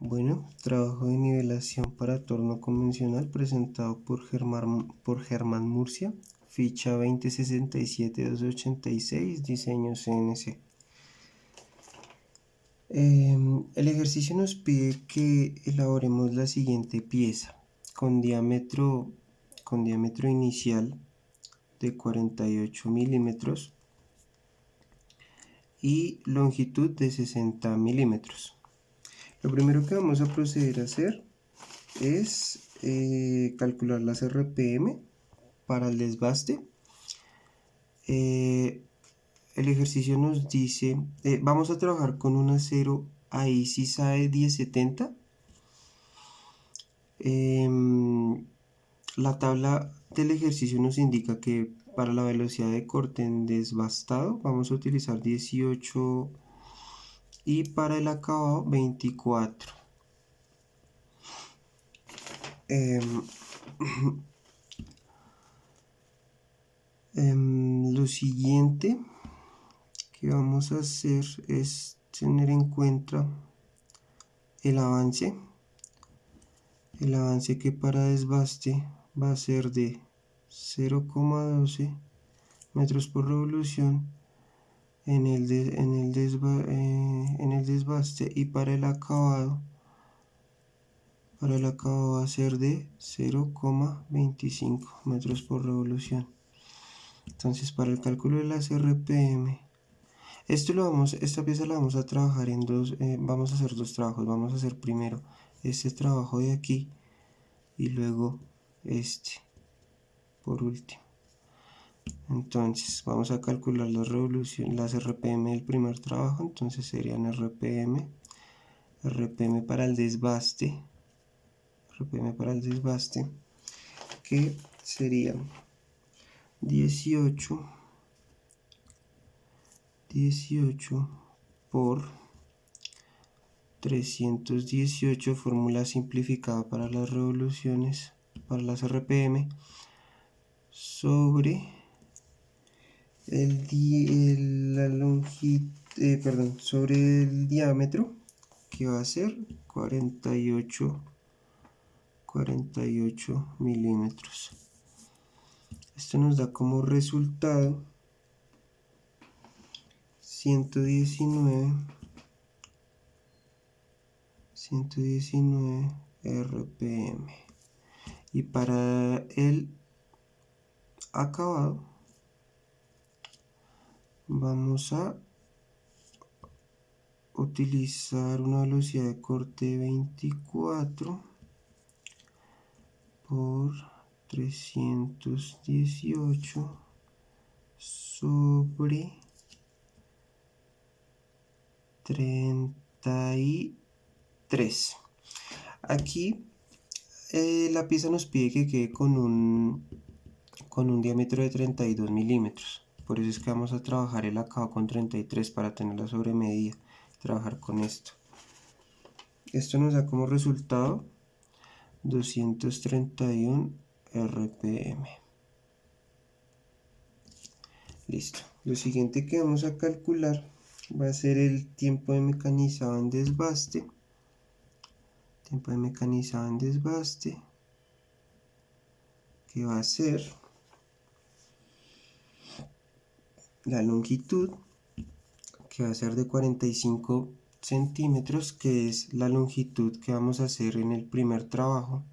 Bueno, trabajo de nivelación para torno convencional presentado por Germán Murcia, ficha 2067-286, diseño CNC. El ejercicio nos pide que elaboremos la siguiente pieza con diámetro inicial de 48 milímetros y longitud de 60 milímetros. Lo primero que vamos a proceder a hacer es calcular las RPM para el desbaste. El ejercicio nos dice, vamos a trabajar con un acero AISISAE 1070. La tabla del ejercicio nos indica que para la velocidad de corte en desbastado vamos a utilizar 18 y para el acabado 24. Lo siguiente que vamos a hacer es tener en cuenta el avance que para desbaste va a ser de 0,12 metros por revolución en el desbaste, y para el acabado va a ser de 0,25 metros por revolución. Entonces, para el cálculo de las RPM, esta pieza la vamos a trabajar en dos, vamos a hacer dos trabajos. Vamos a hacer primero este trabajo de aquí y luego este por último. Entonces vamos a calcular las RPM del primer trabajo. Entonces serían RPM para el desbaste, que serían 18 por 318, fórmula simplificada para las revoluciones, para las RPM, sobre sobre el diámetro, que va a ser 48 milímetros. Esto nos da como resultado 119 RPM. Y para el acabado vamos a utilizar una velocidad de corte de 24 por 318 sobre 33. Aquí la pieza nos pide que quede con un diámetro de 32 milímetros. Por eso es que vamos a trabajar el acabado con 33 para tener la sobremedida. Trabajar con esto. Esto nos da como resultado 231 RPM. Listo. Lo siguiente que vamos a calcular va a ser el tiempo de mecanizado en desbaste. Que va a ser la longitud, que va a ser de 45 centímetros, que es la longitud que vamos a hacer en el primer trabajo.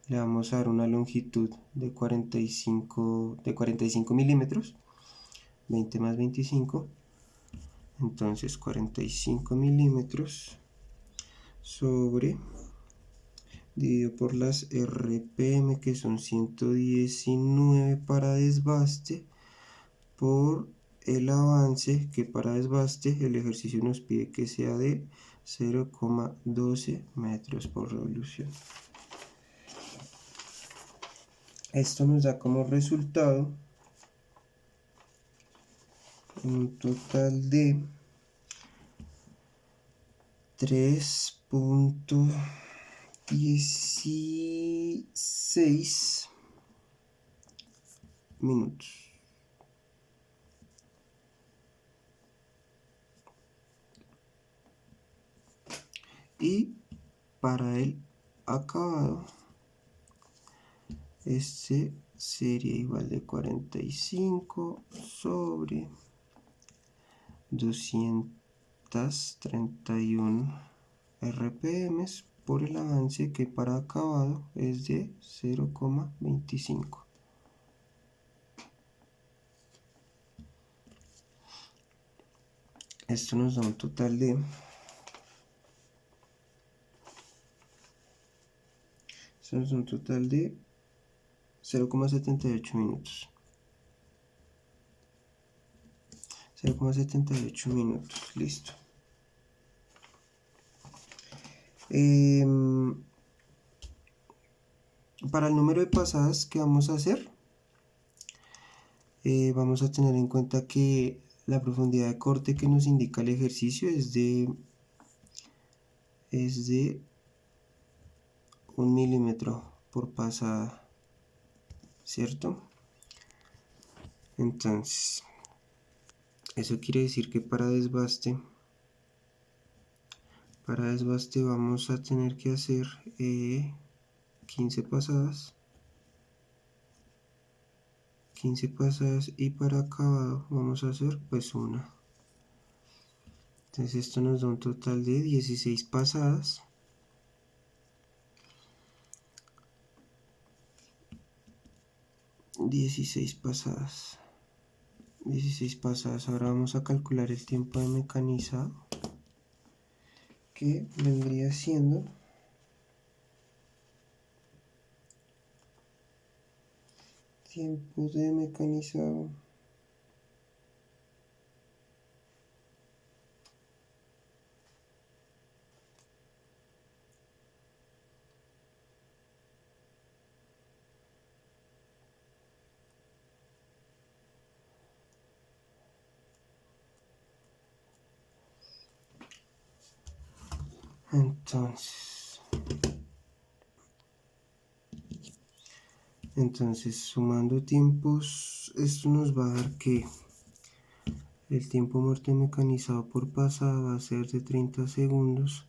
Le vamos a dar una longitud de 45 milímetros, 20 más 25, entonces 45 milímetros sobre, dividido por las RPM, que son 119 para desbaste, por el avance, que para desbaste el ejercicio nos pide que sea de 0,12 metros por revolución. Esto nos da como resultado un total de 3,16 minutos. Y para el acabado, este sería igual de 45 sobre 231 RPM por el avance, que para acabado es de 0,25. Esto nos da un total de 0,78 minutos. 0,78 minutos, listo. Para el número de pasadas que vamos a hacer, vamos a tener en cuenta que la profundidad de corte que nos indica el ejercicio es de 1 milímetro por pasada, ¿cierto? Entonces, eso quiere decir que para desbaste vamos a tener que hacer 15 pasadas. 15 pasadas, y para acabado vamos a hacer pues una. Entonces esto nos da un total de 16 pasadas. 16 pasadas. 16 pasadas. Ahora vamos a calcular el tiempo de mecanizado, que vendría siendo tiempo de mecanizado entonces sumando tiempos, esto nos va a dar que el tiempo muerto mecanizado por pasada va a ser de 30 segundos,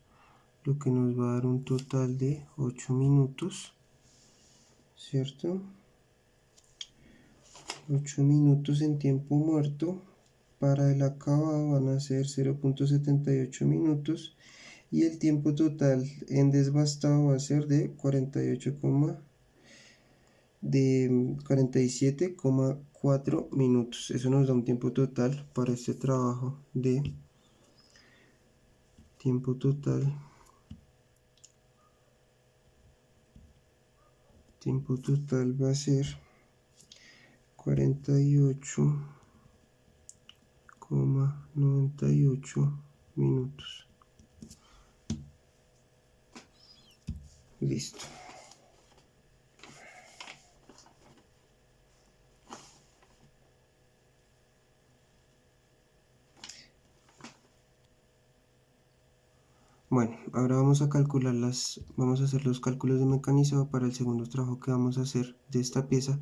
lo que nos va a dar un total de 8 minutos, ¿cierto? 8 minutos en tiempo muerto. Para el acabado van a ser 0,78 minutos, y el tiempo total en desbastado va a ser de 47,4 minutos. Eso nos da un tiempo total para este trabajo de tiempo total va a ser 48,98 minutos. Listo. Bueno, ahora vamos a hacer los cálculos de mecanizado para el segundo trabajo que vamos a hacer de esta pieza,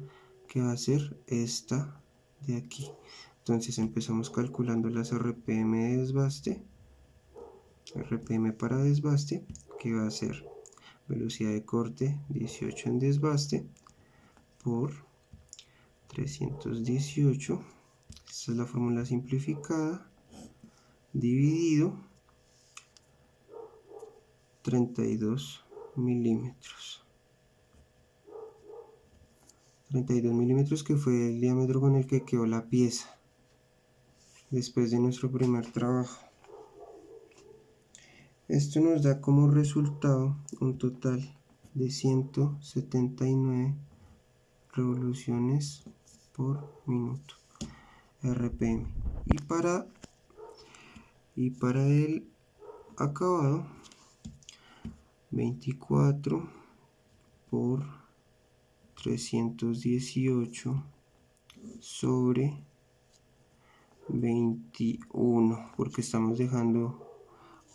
que va a ser esta de aquí. Entonces empezamos calculando las RPM de desbaste. RPM para desbaste, que va a ser velocidad de corte 18 en desbaste por 318. Esta es la fórmula simplificada, dividido 32 milímetros. 32 milímetros, que fue el diámetro con el que quedó la pieza después de nuestro primer trabajo. Esto nos da como resultado un total de 179 revoluciones por minuto, RPM. Y para el acabado, 24 por 318 sobre 21, porque estamos dejando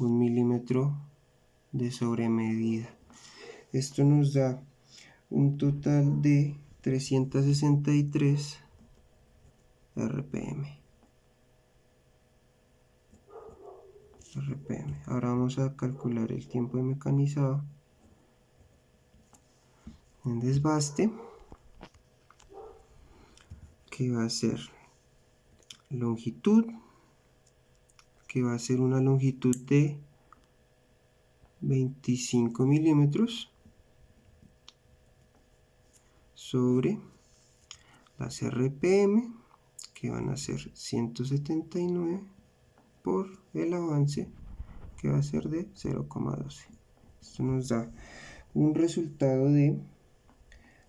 1 milímetro de sobremedida. Esto nos da un total de 363 RPM. RPM. Ahora vamos a calcular el tiempo de mecanizado en desbaste, que va a ser longitud, que va a ser una longitud de 25 milímetros sobre las RPM, que van a ser 179 por el avance, que va a ser de 0,12. Esto nos da un resultado de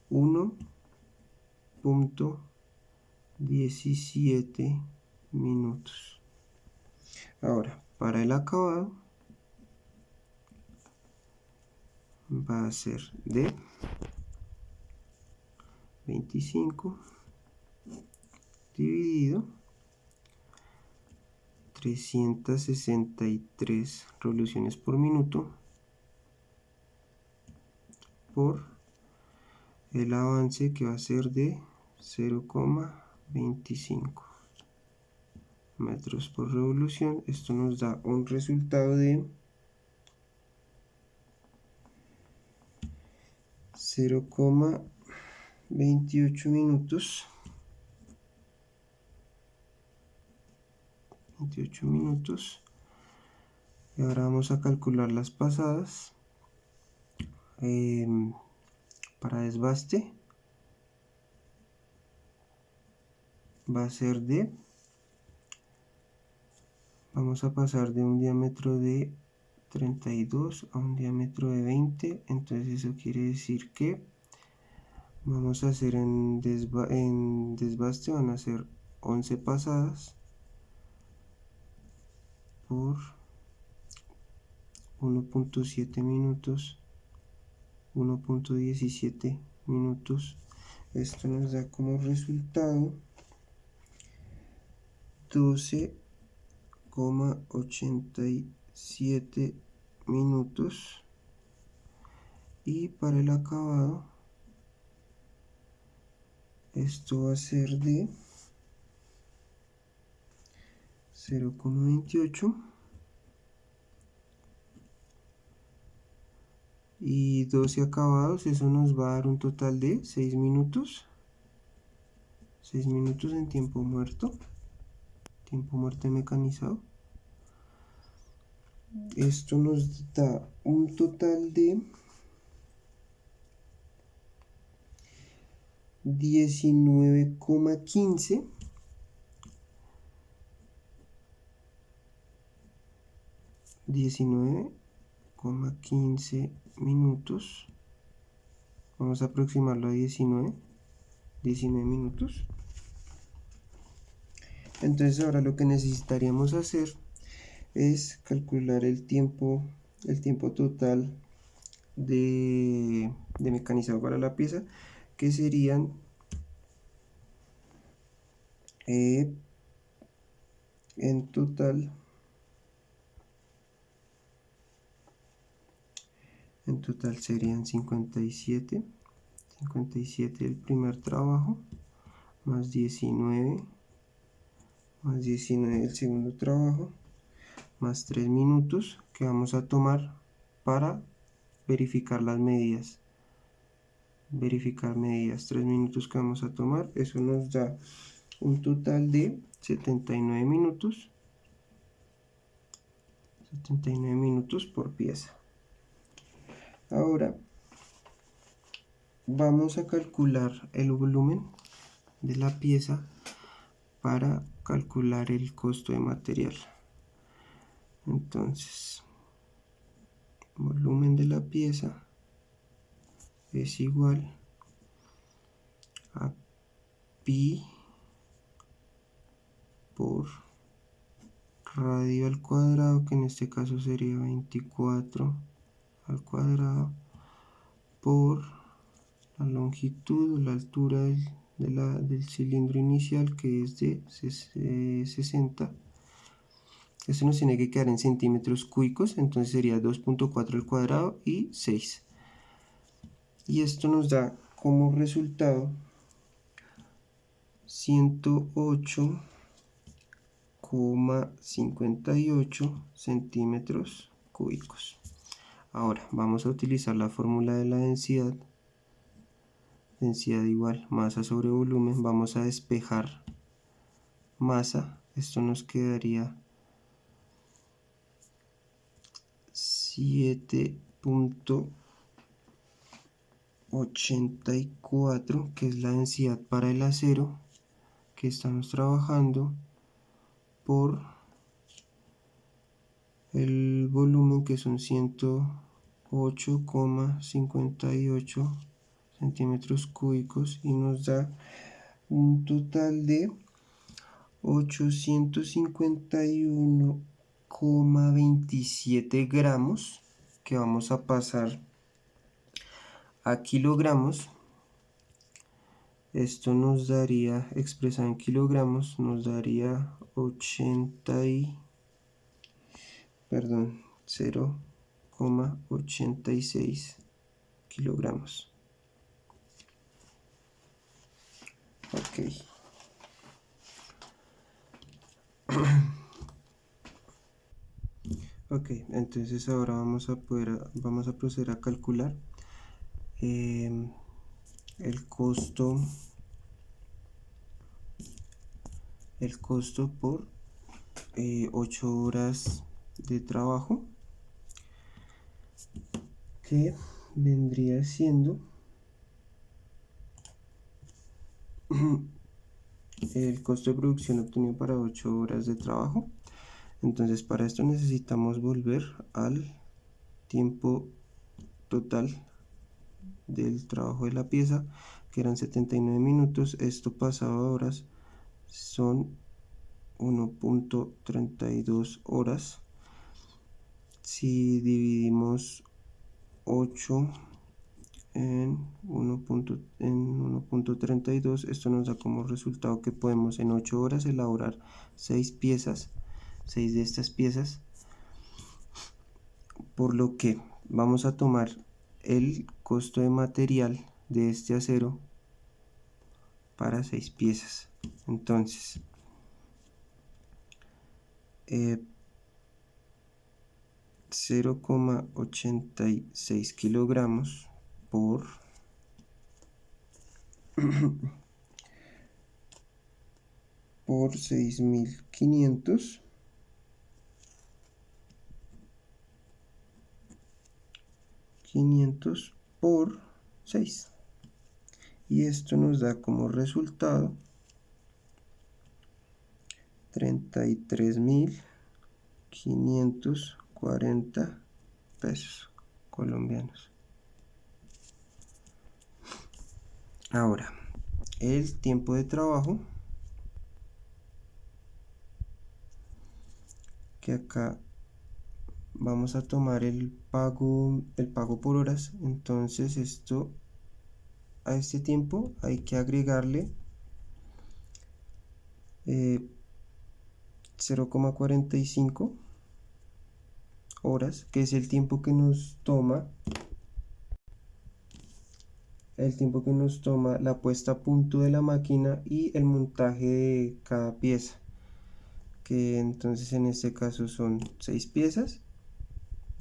1.17 minutos. Ahora, para el acabado va a ser de 25 dividido 363 revoluciones por minuto por el avance, que va a ser de 0,25 metros por revolución. Esto nos da un resultado de 0,28 minutos. 28 minutos. Y ahora vamos a calcular las pasadas. Para desbaste va a ser de, vamos a pasar de un diámetro de 32 a un diámetro de 20. Entonces eso quiere decir que vamos a hacer en desbaste van a ser 11 pasadas por 1.7 minutos, 1.17 minutos. Esto nos da como resultado 12,87 minutos. Y para el acabado esto va a ser de 0,28 y 12 acabados. Eso nos va a dar un total de 6 minutos. 6 minutos en tiempo muerto mecanizado. Esto nos da un total de 19,15 minutos. Vamos a aproximarlo a 19 minutos. Entonces ahora lo que necesitaríamos hacer es calcular el tiempo total de mecanizado para la pieza, que serían en total serían 57 el primer trabajo, más 19 el segundo trabajo, más 3 minutos que vamos a tomar para verificar las medidas. 3 minutos que vamos a tomar. Eso nos da un total de 79 minutos. 79 minutos por pieza. Ahora vamos a calcular el volumen de la pieza para calcular el costo de material. Entonces, volumen de la pieza es igual a pi por radio al cuadrado, que en este caso sería 24 al cuadrado, por la longitud o la altura del cilindro inicial, que es de 60. Esto nos tiene que quedar en centímetros cúbicos, entonces sería 2.4 al cuadrado y 6. Y esto nos da como resultado 108,4 0,58 centímetros cúbicos. Ahora vamos a utilizar la fórmula de la densidad. Densidad igual masa sobre volumen. Vamos a despejar masa. Esto nos quedaría 7,84, que es la densidad para el acero que estamos trabajando, por el volumen, que son 108,58 centímetros cúbicos, y nos da un total de 851,27 gramos, que vamos a pasar a kilogramos. Esto nos daría, expresado en kilogramos, nos daría 0,86 kilogramos. Ok. Ok, entonces ahora vamos a proceder a calcular el costo por 8 horas de trabajo, que vendría siendo el costo de producción obtenido para 8 horas de trabajo. Entonces, para esto necesitamos volver al tiempo total del trabajo de la pieza, que eran 79 minutos. Esto pasado a horas son 1,32 horas. Si dividimos 8 en 1,32, esto nos da como resultado que podemos en 8 horas elaborar 6 piezas, 6 de estas piezas, por lo que vamos a tomar el costo de material de este acero para 6 piezas. Entonces, 0,86 kilogramos por 6.500 por 6, y esto nos da como resultado 33.540 pesos colombianos. Ahora, el tiempo de trabajo, que acá vamos a tomar el pago por horas. Entonces a este tiempo hay que agregarle 0,45 horas, que es el tiempo que nos toma la puesta a punto de la máquina y el montaje de cada pieza, que entonces en este caso son 6 piezas.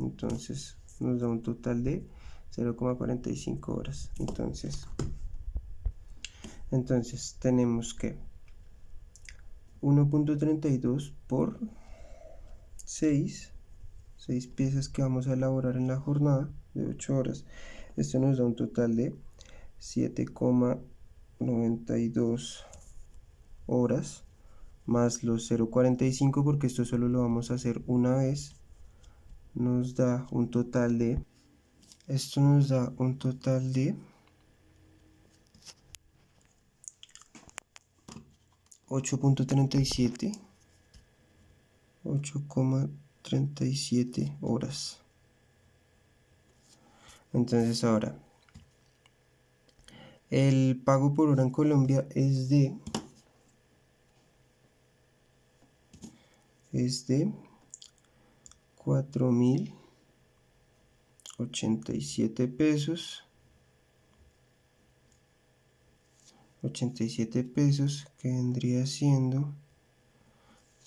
Entonces nos da un total de 0,45 horas. Entonces tenemos que 1,32 por 6 piezas que vamos a elaborar en la jornada de 8 horas. Esto nos da un total de 7,92 horas, más los 0,45, porque esto solo lo vamos a hacer una vez. Nos da un total de 8,37 horas. Entonces ahora, el pago por hora en Colombia es de 4.087 pesos. 87 pesos, que vendría siendo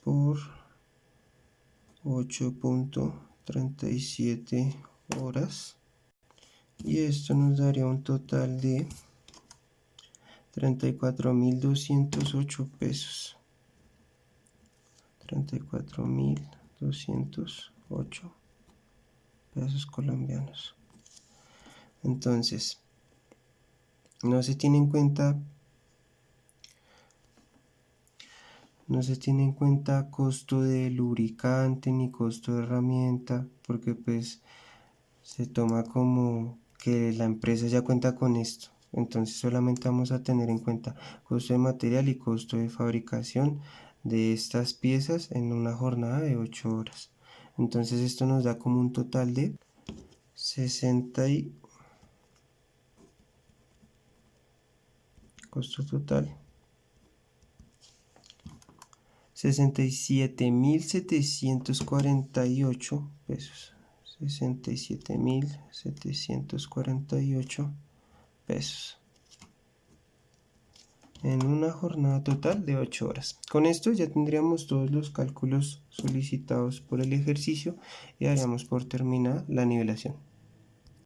por 8.37 horas. Y esto nos daría un total de 34.208 pesos. 34.208 pesos colombianos. Entonces, no se tiene en cuenta costo de lubricante ni costo de herramienta, porque pues se toma como que la empresa ya cuenta con esto. Entonces solamente vamos a tener en cuenta costo de material y costo de fabricación de estas piezas en una jornada de 8 horas. Entonces esto nos da como un total de 60 y costo total 67.748 pesos. 67.748 pesos en una jornada total de 8 horas. Con esto ya tendríamos todos los cálculos solicitados por el ejercicio y daríamos por terminada la nivelación.